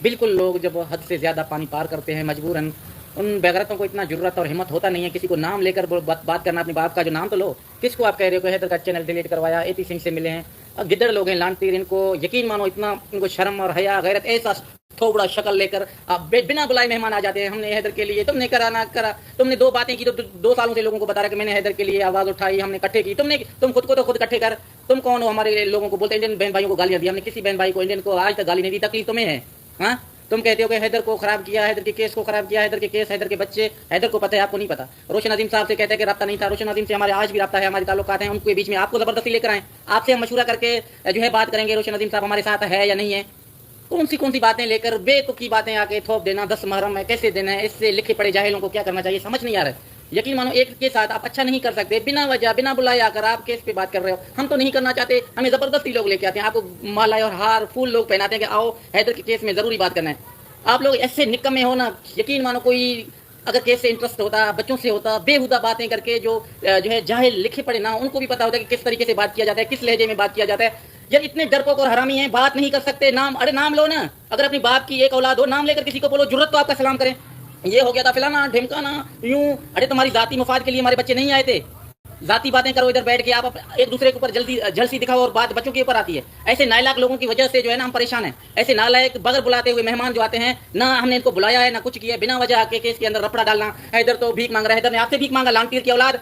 بالकुल लोग जब हद से ज़्यादा पानी पार करते हैं मजबूरन, उन बेगैरतों को इतना जुर्रत और हिम्मत होता नहीं है किसी को नाम लेकर बात करना। अपने बाप का जो नाम तो लो, किसको आप कह रहे हो कि हैदर का चैनल डिलीट करवाया, एपी सिंह से मिले हैं। अब गिद्दड़ लोग हैं, लानतीर, इनको यकीन मानो इतना इनको शर्म और हया गैरत, ऐसा थोबड़ा शक्ल लेकर आप बिना बुलाए मेहमान आ जाते हैं। हमने हैदर के लिए, तुमने करा ना करा, तुमने 2 बातें की तो 2 सालों से लोगों को बता रहा कि मैंने हैदर के लिए आवाज़ उठाई, हमने इकट्ठे की। तुम खुद को तो खुद इकट्ठे कर। तुम कौन हो हमारे लोगों को बोलते? इंडियन बहन भाइयों को गालियाँ दी। हमने किसी बहन भाई को, इंडियन को आज तक गाली नहीं दी। तकलीफ तुम्हें है। हाँ, तुम कहते हो कि हैदर को खराब किया, हैदर के केस को खराब किया, हैदर के केस, हैदर के बच्चे, हैदर को पता है, आपको नहीं पता। रोशन अजीम साहब से कहते हैं कि रब्ता नहीं था। रोशन अजीम से हमारे आज भी रब्ता है, हमारे ताल्लुकात हैं। उनके बीच में आपको जबरदस्ती लेकर आए। आपसे हम मशवरा करके जो है बात करेंगे रोशन अजीम साहब हमारे साथ है या नहीं है। कौन सी बातें लेकर बेतुकी बातें आके थोप देना। 10 मुहर्रम है, कैसे देना है, इससे लिखे पड़े जाहिलों को क्या करना चाहिए समझ नहीं आ रहा है। यकीन मानो एक के साथ आप अच्छा नहीं कर सकते। बिना वजह, बिना बुलाए आकर आप केस पे बात कर रहे हो। हम तो नहीं करना चाहते, हमें जबरदस्ती लोग लेके आते हैं। आपको माला और हार फूल लोग पहनाते हैं कि आओ हैदर के केस में जरूरी बात करना है। आप लोग ऐसे निकम्मे हो ना, यकीन मानो कोई अगर केस से इंटरेस्ट होता, बच्चों से होता, बेहुदा बातें करके जो है जाहिल लिखे पड़े ना, उनको भी पता होता है कि किस तरीके से बात किया जाता है, किस लहजे में बात किया जाता है। यार इतने डरपोक और हरामी हैं, बात नहीं कर सकते। नाम, अरे नाम लो ना। अगर अपनी बाप की एक औलाद हो, नाम लेकर किसी को बोलो, जरूरत तो आपका सलाम करें। ये हो गया था फिलाना ढिमकाना यूं। अरे तुम्हारी जाती मुफाद के लिए हमारे बच्चे नहीं आए थे। जाती बातें करो इधर बैठ के, आप एक दूसरे के ऊपर जल्दी झलसी दिखाओ और बात बच्चों के ऊपर आती है। ऐसे नालायक लोगों की वजह से जो है ना हम परेशान हैं। ऐसे नालायक बगैर बुलाते हुए मेहमान जो आते हैं ना, हमने इनको बुलाया है ना कुछ किया, बिना वजह आके केस के अंदर रफड़ा डालना। हैदर तो भीख मांग रहा है, हैदर ने आपसे भीख मांगा, लानतीर की औलाद।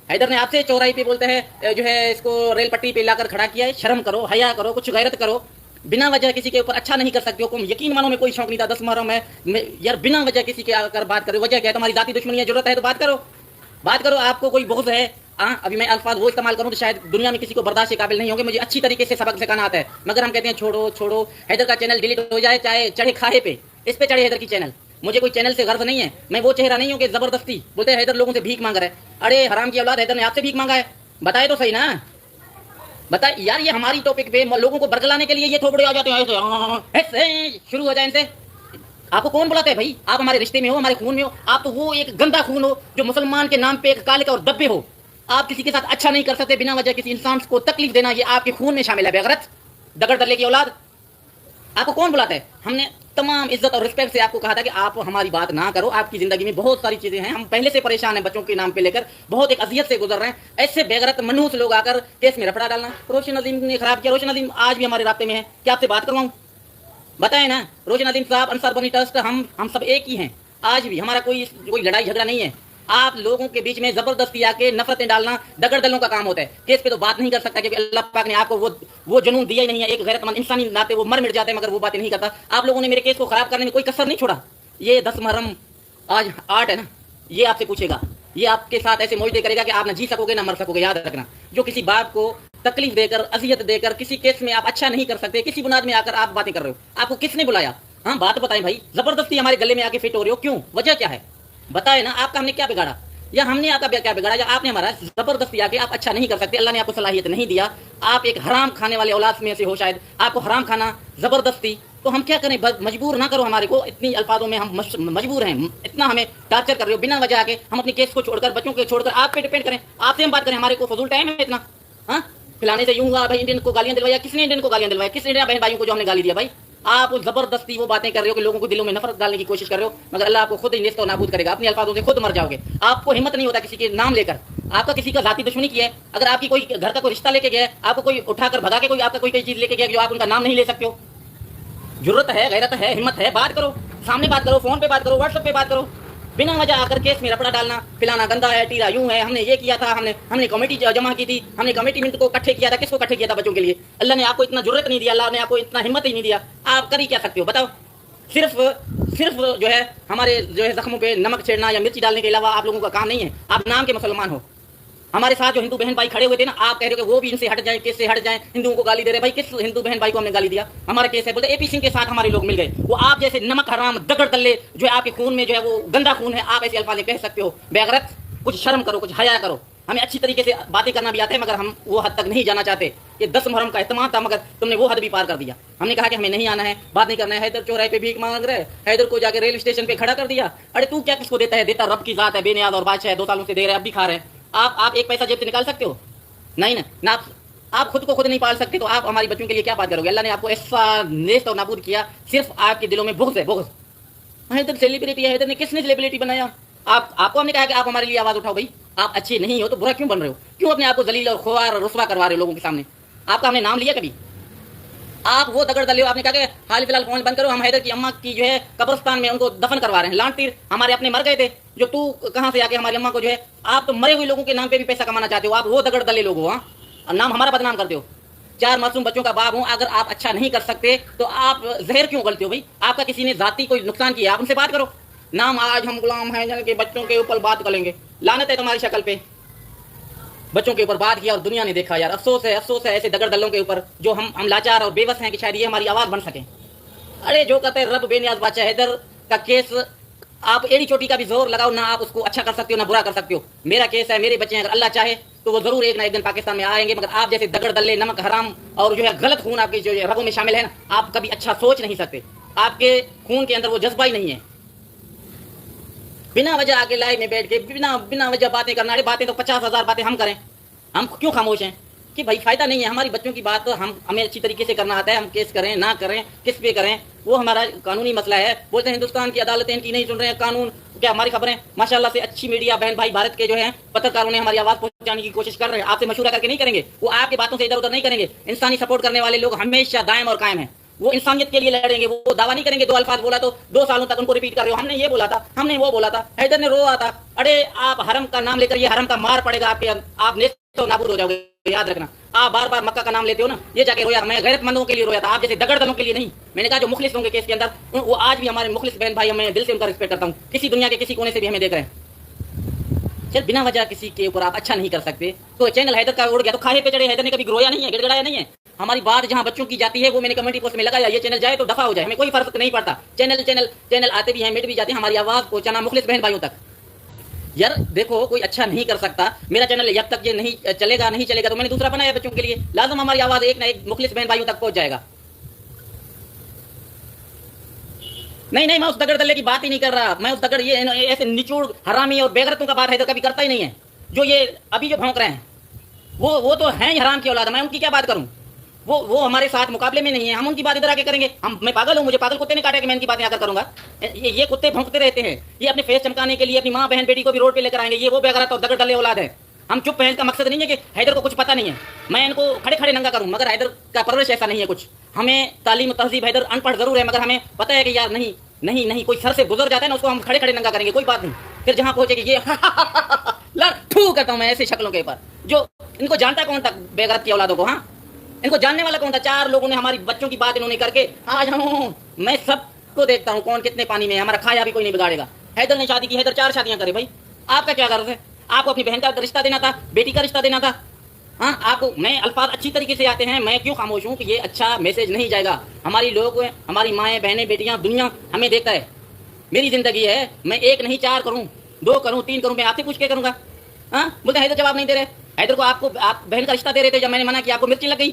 हैदर ने आपसे चौराहे पे बोलते हैं जो है इसको रेल पट्टी पे लाकर खड़ा किया है। शर्म करो, हया करो, कुछ गैरत करो। बिना वजह किसी के ऊपर अच्छा नहीं कर सकते हो। यकीन मानो में कोई शौक नहीं था। 10 मुहर्रम है यार, बिना वजह किसी के आकर बात करो। वजह क्या है? तुम्हारी जाती दुश्मनी है, जरूरत है तो बात करो, बात करो। आपको कोई बहुत है। अभी मैं अल्फाज वो इस्तेमाल करूं तो शायद दुनिया में किसी को बर्दाश्त के काबिल नहीं होंगे। मुझे अच्छी तरीके से सबक सिखाना आता है, मगर हम कहते हैं छोड़ो छोड़ो। हैदर का चैनल डिलीट हो जाए, चाहे चढ़े खाहे पे, इस पे चढ़े हैदर की चैनल। मुझे कोई चैनल से गर्ज नहीं है। मैं वो चेहरा नहीं हूँ कि जबरदस्ती बोलते हैं हैदर लोगों से भीख मांग रहा है। अरे हराम की औलाद, हैदर ने आपसे भीख मांगा है? बताए तो सही ना, बताए यार। ये हमारी टॉपिक पे लोगों को बरगलाने के लिए ये थोपड़े आ जाते हैं, ऐसे शुरू हो जाए इनसे। आपको कौन बुलाता है भाई? आप हमारे रिश्ते में हो, हमारे खून में हो। आप तो वो एक गंदा खून हो जो मुसलमान के नाम पे एक काले का और दब्बे हो। आप किसी के साथ अच्छा नहीं कर सकते। बिना वजह किसी इंसान को तकलीफ देना ये आपके खून में शामिल है। बेगैरत दगड़ दल्ले की औलाद, आपको कौन बुलाता है? हमने तमाम इज्जत और रिस्पेक्ट से आपको कहा था कि आप हमारी बात ना करो। आपकी जिंदगी में बहुत सारी चीजें हैं, हम पहले से परेशान हैं, बच्चों के नाम पे लेकर बहुत एक अजियत से गुजर रहे हैं। ऐसे बेगैरत मनहूस लोग आकर केस में रफड़ा डालना। रोशन अजीम ने खराब किया। रोशन अजीम आज भी हमारे रास्ते में है। क्या आपसे बात करवाऊं? बताए ना रोशन अजीम साहब, अंसार बनी ट्रस्ट, हम सब एक ही हैं। आज भी हमारा कोई लड़ाई झगड़ा नहीं है। आप लोगों के बीच में जबरदस्ती आके नफरतें डालना दगड़ दलों का काम होता है। केस पे तो बात नहीं कर सकता क्योंकि अल्लाह पाक ने आपको वो जुनून दिया ही नहीं है। एक गैरतमंद इंसानी नाते वो मर मिट जाते हैं, मगर वो बातें नहीं करता। आप लोगों ने मेरे केस को खराब करने में कोई कसर नहीं छोड़ा। ये 10 मुहर्रम आज 8 है ना, ये आपसे पूछेगा, ये आपके साथ ऐसे मौजूद करेगा कि आप ना जी सकोगे ना मर सकोगे। याद रखना, जो किसी बाप को तकलीफ देकर, अजियत देकर किसी केस में आप अच्छा नहीं कर सकते, किसी बुनियाद में आकर आप बातें कर रहे हो। आपको किसने बुलाया? हाँ बात बताएं भाई। जबरदस्ती हमारे गले में आके फिट हो रहे हो, क्यों? वजह क्या है? बताए ना। आपका हमने क्या बिगाड़ा, या हमने आपका क्या बिगाड़ा, या आपने हमारा जबरदस्ती आके आप अच्छा नहीं कर सकते। अल्लाह ने आपको सलाहियत नहीं दिया। आप एक हराम खाने वाले औलाद में से हो, शायद आपको हराम खाना जबरदस्ती। तो हम क्या करें? मजबूर ना करो हमारे को। इतनी अल्फाजों में हम मजबूर हैं, इतना हमें टार्चर कर रहे हो बिना वजह आके। हम अपनी केस को छोड़कर, बच्चों को छोड़कर आप पे डिपेंड करें, आपसे हम बात करें। हमारे को फजूल टाइम है इतना? हाँ, खिलाने से यूं हुआ भाई इंडियन को गालियां दिलवाया। किसने इंडियन को गालियां दिलवाया? किस इंडियन बहन भाइयों को जो हमने गाली दिया? भाई आप जबरदस्ती वो बातें कर रहे हो कि लोगों को दिलों में नफरत डालने की कोशिश कर रहे हो, मगर अल्लाह आपको खुद ही निस्त और नाबूद करेगा। अपने अल्फाजों से खुद मर जाओगे। आपको हिम्मत नहीं होता किसी के नाम लेकर। आपका किसी का जाती दुश्मनी की है। अगर आपकी कोई घर का कोई रिश्ता लेके गया, आपको कोई उठाकर भगा के कोई आपका कोई चीज लेके गया जो आप उनका नाम नहीं ले सकते हो। जरूरत है, गैरत है, हिम्मत है, बात करो, सामने बात करो, फोन पे बात करो, व्हाट्सएप पे बात करो। बिना वजह आकर केस में रपड़ा डालना, फिलाना गंदा है, टीरा यूं है, हमने ये किया था, हमने कमेटी जमा की थी, हमने कमेटी में को इकट्ठे किया था। किसको इकट्ठे किया था? बच्चों के लिए। अल्लाह ने आपको इतना जरूरत नहीं दिया, अल्लाह ने आपको इतना हिम्मत ही नहीं दिया। आप कर ही क्या सकते हो बताओ? सिर्फ जो है हमारे जो है जख्मों पे नमक छेड़ना या मिर्ची डालने के अलावा आप लोगों का काम नहीं है। आप नाम के मुसलमान हो। हमारे साथ जो हिंदू बहन भाई खड़े हुए थे ना, आप कह रहे हो कि वो भी इनसे हट जाए, केस से हट जाए, हिंदुओं को गाली दे रहे। भाई किस हिंदू बहन भाई को हमने गाली दिया? हमारा केस है, बोलते एपी सिंह के साथ हमारे लोग मिल गए। वो आप जैसे नमक हराम दगड़ दल्ले जो है आपके खून में जो है वो गंदा खून है, आप ऐसे अल्फाज कह सकते हो? बेगैरत, कुछ शर्म करो, कुछ हया करो। हमें अच्छी तरीके से बातें करना भी आते हैं, मगर हम वो हद तक नहीं जाना चाहते। ये 10 मुहर्रम का एहतमाम था, मगर तुमने वो हद भी पार कर दिया। हमने कहा कि हमें नहीं आना है, बात नहीं करना है। हैदर चौराहे पे भीख मांग रहे, हैदर को जाके रेलवे स्टेशन पे खड़ा कर दिया। अरे तू क्या किसको देता है? देता रब की जात है, बेनियाज और बादशाह है, 2 सालों से दे रहे, अब भी खा रहे हैं। आप 1 पैसा जेब से निकाल सकते हो? नहीं ना। آپ خود کو خود نہیں پال سکتے تو آپ ہماری بچوں کے لیے کیا بات کرو گے؟ اللہ نے آپ کو ایسا نیست اور نابود کیا، صرف آپ کے دلوں میں بغض ہے، بغض۔ حیدر سیلیبریٹی ہے، حیدر نے کس نے سیلیبریٹی بنایا؟ آپ کو ہم نے کہا کہ آپ ہمارے لیے آواز اٹھاؤ بھائی، آپ اچھے نہیں ہو تو برا کیوں بن رہے ہو؟ کیوں اپنے آپ کو ذلیل اور خوار اور رسوا کروا رہے ہو لوگوں کے سامنے؟ آپ کا ہم نے نام لیا کبھی؟ آپ وہ دگڑ دلے ہو، آپ نے کہا کہ حال فی الحال فون بند کرو، ہم حیدر کی اماں کی جو ہے قبرستان میں ان کو دفن کروا رہے ہیں، لانٹ تیر ہمارے اپنے مر گئے تھے، جو تو کہاں سے آ کے ہماری اماں کو جو ہے، آپ تو مرے ہوئے لوگوں کے نام پہ بھی پیسہ کمانا چاہتے ہو، آپ وہ دگڑ دلے لوگ ہو، ہاں، اور نام ہمارا بدنام کرتے ہو۔ 4 معصوم بچوں کا باپ ہوں، اگر آپ اچھا نہیں کر سکتے تو آپ زہر کیوں اگلتے ہو بھائی؟ آپ کا کسی نے ذاتی کوئی نقصان کیا، آپ ان سے بات کرو۔ نام آج ہم غلام ہیں جن کے بچوں کے اوپر بات کریں گے، لعنت ہے تمہاری شکل پہ، بچوں کے اوپر بات کیا اور دنیا نے دیکھا، یار افسوس ہے، افسوس ہے ایسے دگڑ دلوں کے اوپر جو ہم لاچار اور بے بس ہیں کہ شاید یہ ہماری آواز بن سکیں۔ ارے جو کہتے ہیں رب بے نیاز بادشاہ، حیدر کا کیس آپ ایڑی چوٹی کا بھی زور لگاؤ، نہ آپ اس کو اچھا کر سکتے ہو نہ برا کر سکتے ہو۔ میرا کیس ہے، میرے بچے ہیں، اگر اللہ چاہے تو وہ ضرور ایک نہ ایک دن پاکستان میں آئیں گے، مگر آپ جیسے دگڑ دلے، نمک حرام اور جو ہے غلط خون آپ کے جو رگوں میں شامل ہے نا، آپ کبھی اچھا سوچ نہیں سکتے، آپ کے خون کے اندر وہ جذبہ ہی نہیں ہے۔ بنا وجہ آ کے لائیو میں بیٹھ کے بنا وجہ باتیں کرنا، ارے باتیں تو 50,000 باتیں ہم کریں، ہم کیوں خاموش ہیں؟ کہ بھائی فائدہ نہیں ہے، ہماری بچوں کی بات ہمیں اچھی طریقے سے کرنا آتا ہے، ہم کیس کریں نہ کریں، کس پہ کریں، وہ ہمارا قانونی مسئلہ ہے۔ بولتے ہیں ہندوستان کی عدالتیں ان کی نہیں سن رہے ہیں، قانون کیا ہماری خبریں ماشاءاللہ سے اچھی میڈیا بہن بھائی بھارت کے جو ہیں پترکاروں نے ہماری آواز پہنچانے کی کوشش کر رہے ہیں، آپ سے مشورہ کر کے نہیں کریں گے، وہ آپ کی باتوں سے ادھر ادھر نہیں کریں گے۔ انسانی سپورٹ کرنے والے لوگ ہمیشہ دائم اور قائم ہیں، وہ انسانیت کے لیے لڑیں گے، وہ دعویٰ نہیں کریں گے 2 الفاظ بولا تو 2 سالوں تک ان کو ریپیٹ کر رہے ہو، ہم نے یہ بولا تھا، ہم نے وہ بولا تھا، حیدر نے روا تھا۔ ارے آپ حرم کا نام لے کر، یہ حرم کا مار پڑے گا آپ کے، آپ نیست و نابود ہو جاؤ گے، یاد رکھنا۔ آپ بار بار مکہ کا نام لیتے ہو نا، یہ جا کے رویا، میں غیرت مندوں کے لیے رویا تھا، آپ جیسے دگڑ دلوں کے لیے نہیں۔ میں نے کہا جو مخلص ہوں گے کیس کے اندر، وہ آج بھی ہمارے مخلص بہن بھائی، میں دل سے ان کا رسپیکٹ کرتا ہوں، کسی دنیا کے کسی کونے سے بھی ہمیں دیکھ رہے ہیں۔ چل بنا وجہ کسی کے اوپر آپ اچھا نہیں کر سکتے تو چینل حیدر کا اڑ گیا تو کھاہے پہ چڑھے، حیدر نے کبھی گرویا نہیں ہے، گڑ گڑایا نہیں ہے۔ ہماری بات جہاں بچوں کی جاتی ہے وہ میں نے کمیونٹی پوسٹ میں لگایا، یہ چینل جائے تو دفاع ہو جائے، ہمیں کوئی فرق نہیں پڑتا، چینل آتے بھی ہیں، مٹ بھی جاتے ہیں، ہماری آواز پہنچانا مخلص بہن بھائیوں تک۔ یار دیکھو کوئی اچھا نہیں کر سکتا، میرا چینل جب تک یہ نہیں چلے گا تو میں نے دوسرا بنایا بچوں کے لیے، لازم ہماری آواز ایک نہ ایک مخلص بہن بھائیوں تک پہنچ جائے گا۔ نہیں میں اس دگڑ دلے کی بات ہی نہیں کر رہا، میں اس دگڑ یہ ایسے نچوڑ حرامی اور بےغیرتوں کا بات حیدر کبھی کرتا ہی نہیں ہے، جو یہ ابھی جو بھونک رہے ہیں وہ تو ہیں حرام کی اولاد، میں ان کی کیا بات کروں؟ وہ ہمارے ساتھ مقابلے میں نہیں ہے، ہم ان کی بات ادھر آ کے کریں گے، میں پاگل ہوں؟ مجھے پاگل کتے نے کاٹا کہ میں ان کی باتیں آ کر کروں گا؟ یہ کتے بھونکتے رہتے ہیں، یہ اپنے فیس چمکانے کے لیے اپنی ماں بہن بیٹی کو بھی روڈ پہ لے کر آئیں گے، یہ وہ بےغیرت اور دگڑ دلے اولاد ہے۔ ہم چپ ہیں، کا مقصد نہیں ہے کہ حیدر کو کچھ پتہ نہیں ہے، میں ان کو کھڑے کھڑے ننگا کروں، مگر حیدر کا پرورش ایسا نہیں ہے کچھ، ہمیں تعلیم و تہذیب، حیدر ان پڑھ ضرور ہے مگر ہمیں پتہ ہے کہ یار نہیں کوئی سر سے گزر جاتا ہے نا، اس کو ہم کھڑے کھڑے ننگا کریں گے، کوئی بات نہیں، پھر جہاں پہنچے گی یہ ٹھو کرتا ہوں میں ایسی شکلوں کے اوپر، جو ان کو جانتا کون تھا بےغیرت کی اولادوں کو؟ ہاں ان کو جاننے والا کون تھا؟ 4 لوگوں نے ہماری بچوں کی بات انہوں نے کر کے آج میں سب کو دیکھتا ہوں کون کتنے پانی میں ہے، ہمارا کھایا بھی کوئی نہیں بگاڑے گا۔ حیدر نے شادی کی، حیدر 4 شادیاں کرے، بھائی آپ کا کیا غرض ہے؟ آپ کو اپنی بہن کا رشتہ دینا تھا، بیٹی کا رشتہ دینا تھا، ہاں آپ کو میں الفاظ اچھی طریقے سے آتے ہیں، میں کیوں خاموش ہوں کہ یہ اچھا میسج نہیں جائے گا، ہماری لوگ، ہماری مائیں بہنیں بیٹیاں، دنیا ہمیں دیکھتا ہے، میری زندگی ہے، میں 1 نہیں 4 کروں، 2 کروں، 3 کروں، میں آپ سے پوچھ کے کروں گا؟ ہاں بولتے حیدر جواب نہیں دے رہے، حیدر کو آپ بہن کا رشتہ دے رہے تھے، جب میں نے منع کیا آپ کو مرچی لگ گئی،